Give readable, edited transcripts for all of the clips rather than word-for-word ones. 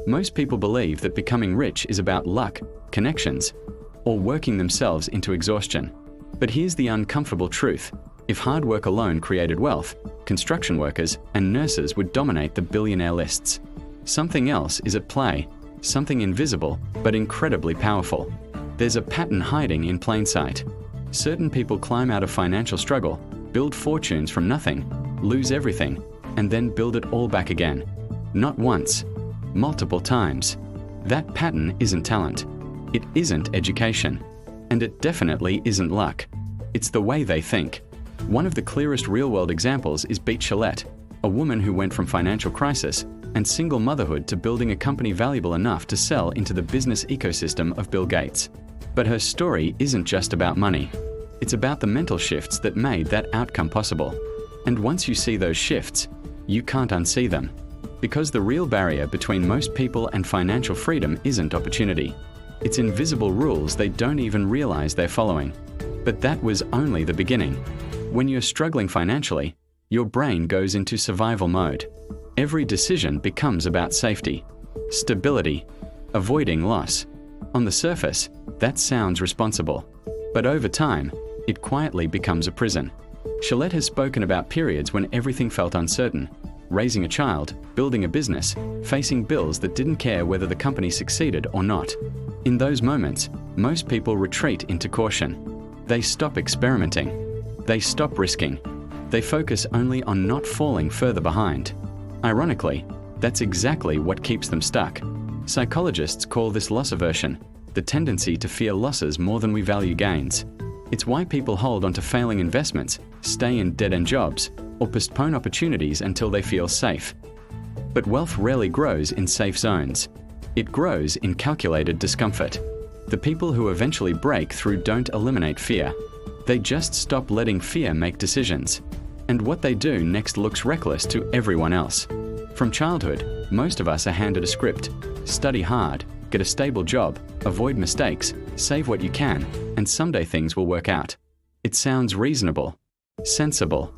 Most people believe that becoming rich is about luck, connections, or working themselves into exhaustion. But here's the uncomfortable truth. If hard work alone created wealth, construction workers and nurses would dominate the billionaire lists. Something else is at play, something invisible but incredibly powerful. There's a pattern hiding in plain sight. Certain people climb out of financial struggle, build fortunes from nothing, lose everything, and then build it all back again. Not once, multiple times. That pattern isn't talent. It isn't education. And it definitely isn't luck. It's the way they think. One of the clearest real-world examples is Beate Chelette, a woman who went from financial crisis and single motherhood to building a company valuable enough to sell into the business ecosystem of Bill Gates. But her story isn't just about money. It's about the mental shifts that made that outcome possible. And once you see those shifts, you can't unsee them. Because the real barrier between most people and financial freedom isn't opportunity. It's invisible rules they don't even realize they're following. But that was only the beginning. When you're struggling financially, your brain goes into survival mode. Every decision becomes about safety, stability, avoiding loss. On the surface, that sounds responsible. But over time, it quietly becomes a prison. Chelette has spoken about periods when everything felt uncertain. Raising a child, building a business, facing bills that didn't care whether the company succeeded or not. In those moments, most people retreat into caution. They stop experimenting. They stop risking. They focus only on not falling further behind. Ironically, that's exactly what keeps them stuck. Psychologists call this loss aversion, the tendency to fear losses more than we value gains. It's why people hold onto failing investments, stay in dead-end jobs, or postpone opportunities until they feel safe. But wealth rarely grows in safe zones. It grows in calculated discomfort. The people who eventually break through don't eliminate fear. They just stop letting fear make decisions. And what they do next looks reckless to everyone else. From childhood, most of us are handed a script. Study hard, get a stable job, avoid mistakes, save what you can, and someday things will work out. It sounds reasonable, sensible,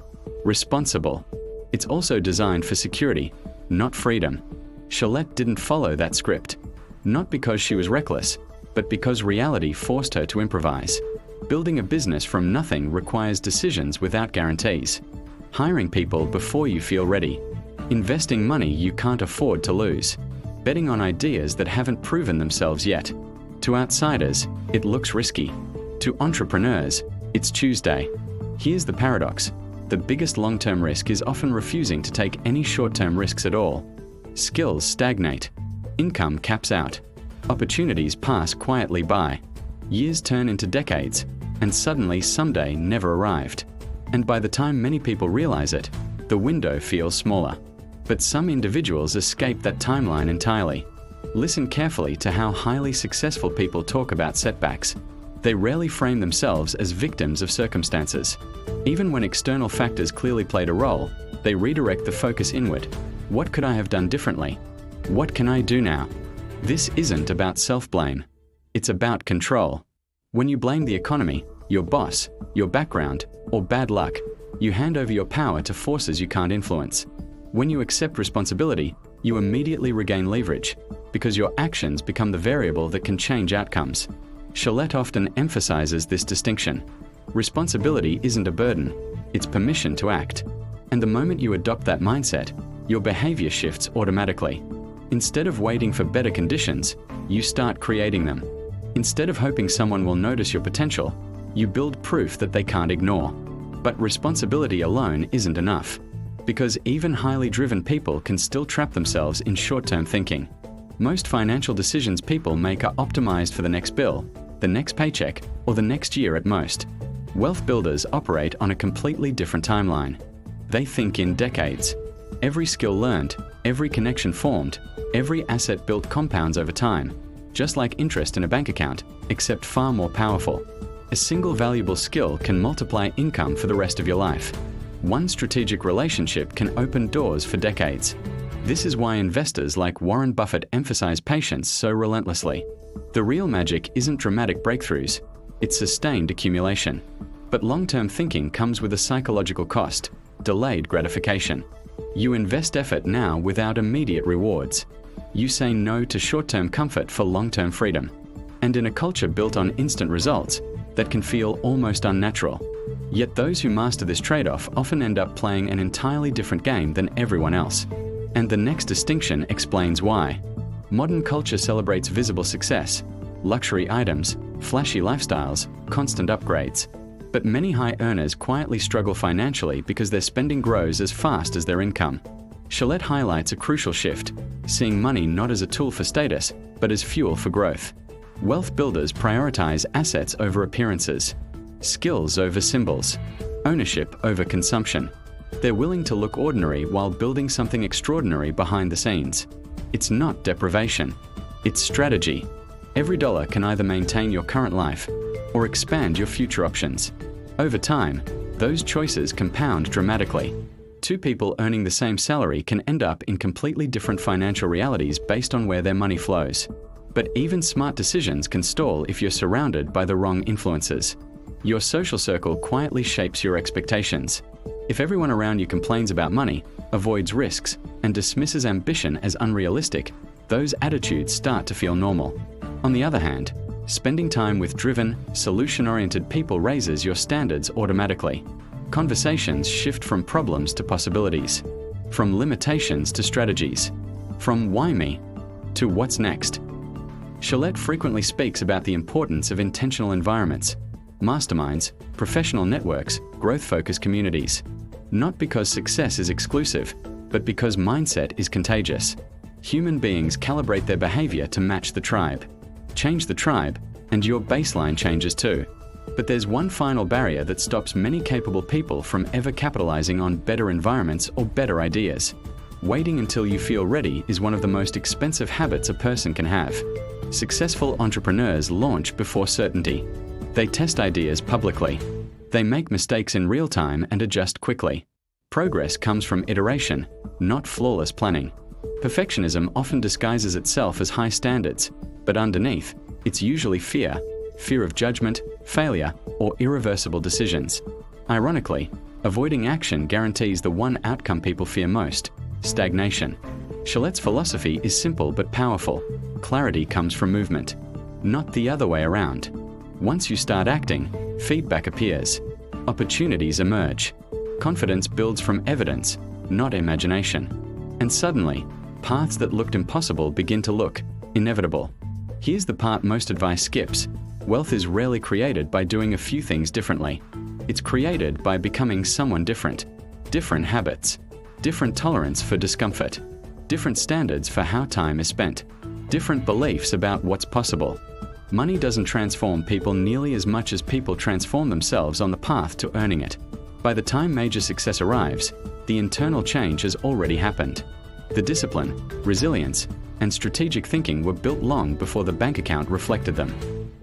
responsible. It's also designed for security, not freedom. Chelette didn't follow that script. Not because she was reckless, but because reality forced her to improvise. Building a business from nothing requires decisions without guarantees. Hiring people before you feel ready. Investing money you can't afford to lose. Betting on ideas that haven't proven themselves yet. To outsiders, it looks risky. To entrepreneurs, it's Tuesday. Here's the paradox. The biggest long-term risk is often refusing to take any short-term risks at all. Skills stagnate. Income caps out. Opportunities pass quietly by. Years turn into decades, and suddenly someday never arrived. And by the time many people realize it, the window feels smaller. But some individuals escape that timeline entirely. Listen carefully to how highly successful people talk about setbacks. They rarely frame themselves as victims of circumstances. Even when external factors clearly played a role, they redirect the focus inward. What could I have done differently? What can I do now? This isn't about self-blame. It's about control. When you blame the economy, your boss, your background, or bad luck, you hand over your power to forces you can't influence. When you accept responsibility, you immediately regain leverage, because your actions become the variable that can change outcomes. Chelette often emphasizes this distinction. Responsibility isn't a burden, it's permission to act. And the moment you adopt that mindset, your behavior shifts automatically. Instead of waiting for better conditions, you start creating them. Instead of hoping someone will notice your potential, you build proof that they can't ignore. But responsibility alone isn't enough, because even highly driven people can still trap themselves in short-term thinking. Most financial decisions people make are optimized for the next bill, the next paycheck, or the next year at most. Wealth builders operate on a completely different timeline. They think in decades. Every skill learned, every connection formed, every asset built compounds over time, just like interest in a bank account, except far more powerful. A single valuable skill can multiply income for the rest of your life. One strategic relationship can open doors for decades. This is why investors like Warren Buffett emphasize patience so relentlessly. The real magic isn't dramatic breakthroughs, it's sustained accumulation. But long-term thinking comes with a psychological cost, delayed gratification. You invest effort now without immediate rewards. You say no to short-term comfort for long-term freedom. And in a culture built on instant results, that can feel almost unnatural. Yet those who master this trade-off often end up playing an entirely different game than everyone else. And the next distinction explains why. Modern culture celebrates visible success, luxury items, flashy lifestyles, constant upgrades. But many high earners quietly struggle financially because their spending grows as fast as their income. Chelette highlights a crucial shift, seeing money not as a tool for status, but as fuel for growth. Wealth builders prioritize assets over appearances, skills over symbols, ownership over consumption. They're willing to look ordinary while building something extraordinary behind the scenes. It's not deprivation, it's strategy. Every dollar can either maintain your current life or expand your future options. Over time, those choices compound dramatically. Two people earning the same salary can end up in completely different financial realities based on where their money flows. But even smart decisions can stall if you're surrounded by the wrong influences. Your social circle quietly shapes your expectations. If everyone around you complains about money, avoids risks, and dismisses ambition as unrealistic, those attitudes start to feel normal. On the other hand, spending time with driven, solution-oriented people raises your standards automatically. Conversations shift from problems to possibilities, from limitations to strategies, from why me to what's next. Chelette frequently speaks about the importance of intentional environments, masterminds, professional networks, growth-focused communities. Not because success is exclusive, but because mindset is contagious. Human beings calibrate their behavior to match the tribe. Change the tribe, and your baseline changes too. But there's one final barrier that stops many capable people from ever capitalizing on better environments or better ideas. Waiting until you feel ready is one of the most expensive habits a person can have. Successful entrepreneurs launch before certainty. They test ideas publicly. They make mistakes in real time and adjust quickly. Progress comes from iteration, not flawless planning. Perfectionism often disguises itself as high standards, but underneath, it's usually fear of judgment, failure, or irreversible decisions. Ironically, avoiding action guarantees the one outcome people fear most: stagnation. Chelette's philosophy is simple but powerful. Clarity comes from movement, not the other way around. Once you start acting, feedback appears. Opportunities emerge. Confidence builds from evidence, not imagination. And suddenly, paths that looked impossible begin to look inevitable. Here's the part most advice skips. Wealth is rarely created by doing a few things differently. It's created by becoming someone different. Different habits, different tolerance for discomfort, different standards for how time is spent, different beliefs about what's possible. Money doesn't transform people nearly as much as people transform themselves on the path to earning it. By the time major success arrives, the internal change has already happened. The discipline, resilience, and strategic thinking were built long before the bank account reflected them.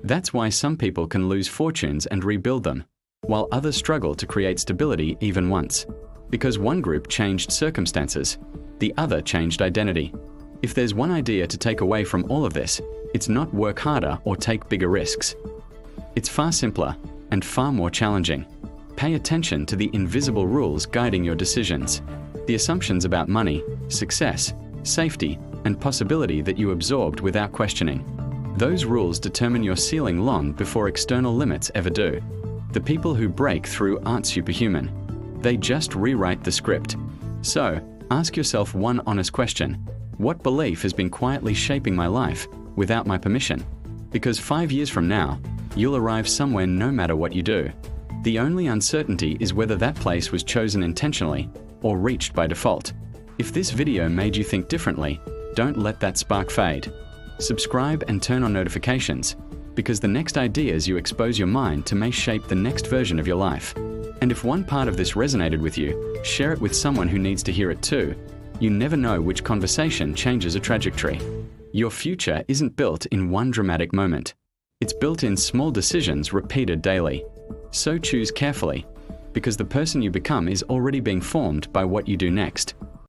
That's why some people can lose fortunes and rebuild them, while others struggle to create stability even once. Because one group changed circumstances, the other changed identity. If there's one idea to take away from all of this, it's not work harder or take bigger risks. It's far simpler and far more challenging. Pay attention to the invisible rules guiding your decisions. The assumptions about money, success, safety, and possibility that you absorbed without questioning. Those rules determine your ceiling long before external limits ever do. The people who break through aren't superhuman. They just rewrite the script. So, ask yourself one honest question. What belief has been quietly shaping my life without my permission? Because 5 years from now, you'll arrive somewhere no matter what you do. The only uncertainty is whether that place was chosen intentionally or reached by default. If this video made you think differently, don't let that spark fade. Subscribe and turn on notifications, because the next ideas you expose your mind to may shape the next version of your life. And if one part of this resonated with you, share it with someone who needs to hear it too. You never know which conversation changes a trajectory. Your future isn't built in one dramatic moment. It's built in small decisions repeated daily. So choose carefully, because the person you become is already being formed by what you do next.